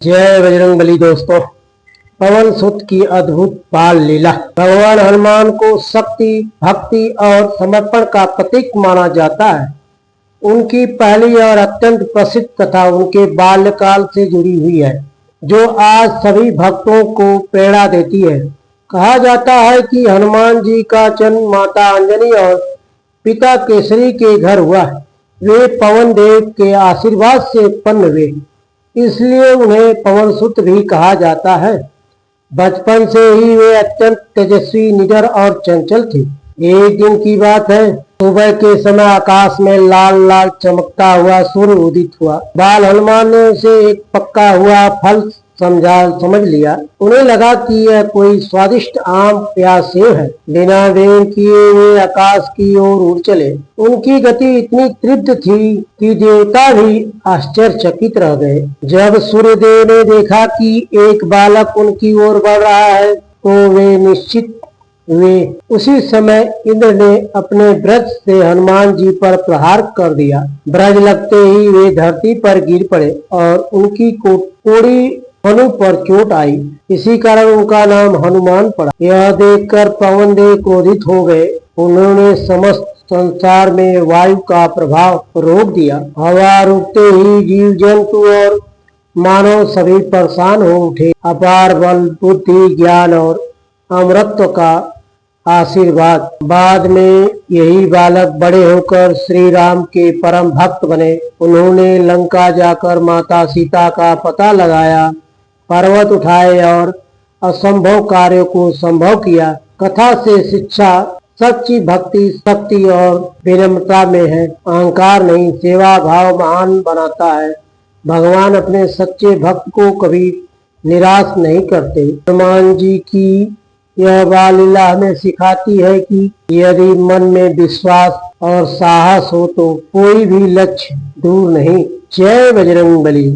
जय बजरंगबली। दोस्तों, पवन सुत की अद्भुत बाल लीला। भगवान हनुमान को शक्ति, भक्ति और समर्पण का प्रतीक माना जाता है। उनकी पहली और अत्यंत प्रसिद्ध कथा उनके बाल्यकाल से जुड़ी हुई है, जो आज सभी भक्तों को प्रेरणा देती है। कहा जाता है कि हनुमान जी का जन्म माता अंजनी और पिता केसरी के घर हुआ। वे पवन देव के आशीर्वाद से उत्पन्न हुए, इसलिए उन्हें पवन सुत भी कहा जाता है। बचपन से ही वे अत्यंत तेजस्वी, निडर और चंचल थे। एक दिन की बात है, सुबह के समय आकाश में लाल लाल चमकता हुआ सूर्य उदित हुआ। बाल हनुमान ने उसे एक पका हुआ फल समझ लिया। उन्हें लगा कि यह कोई स्वादिष्ट आम या सेब है। बिना देर किए वे आकाश की ओर उड़ चले। उनकी गति इतनी तीव्र थी कि देवता भी आश्चर्यचकित रह गए। जब सूर्यदेव ने देखा कि एक बालक उनकी ओर बढ़ रहा है, तो वे निश्चित हुए। उसी समय इंद्र ने अपने ब्रज से हनुमान जी पर प्रहार कर दिया। ब्रज लगते ही वे धरती पर गिर पड़े और उनकी कोड़ी हनु पर चोट आई। इसी कारण उनका नाम हनुमान पड़ा। यह देखकर पवन देव क्रोधित हो गए। उन्होंने समस्त संसार में वायु का प्रभाव रोक दिया। हवा रुकते ही जीव जंतु और मानव सभी परेशान हो उठे। अपार बल, बुद्धि, ज्ञान और अमरत्व का आशीर्वाद। बाद में यही बालक बड़े होकर श्री राम के परम भक्त बने। उन्होंने लंका जाकर माता सीता का पता लगाया, पर्वत उठाए और असंभव कार्यों को संभव किया। कथा से शिक्षा सच्ची भक्ति, शक्ति और विनम्रता में है। अहंकार नहीं, सेवा भाव महान बनाता है। भगवान अपने सच्चे भक्त को कभी निराश नहीं करते। हनुमान जी की यह बाल लीला हमें सिखाती है कि यदि मन में विश्वास और साहस हो तो कोई भी लक्ष्य दूर नहीं। जय बजरंगबली।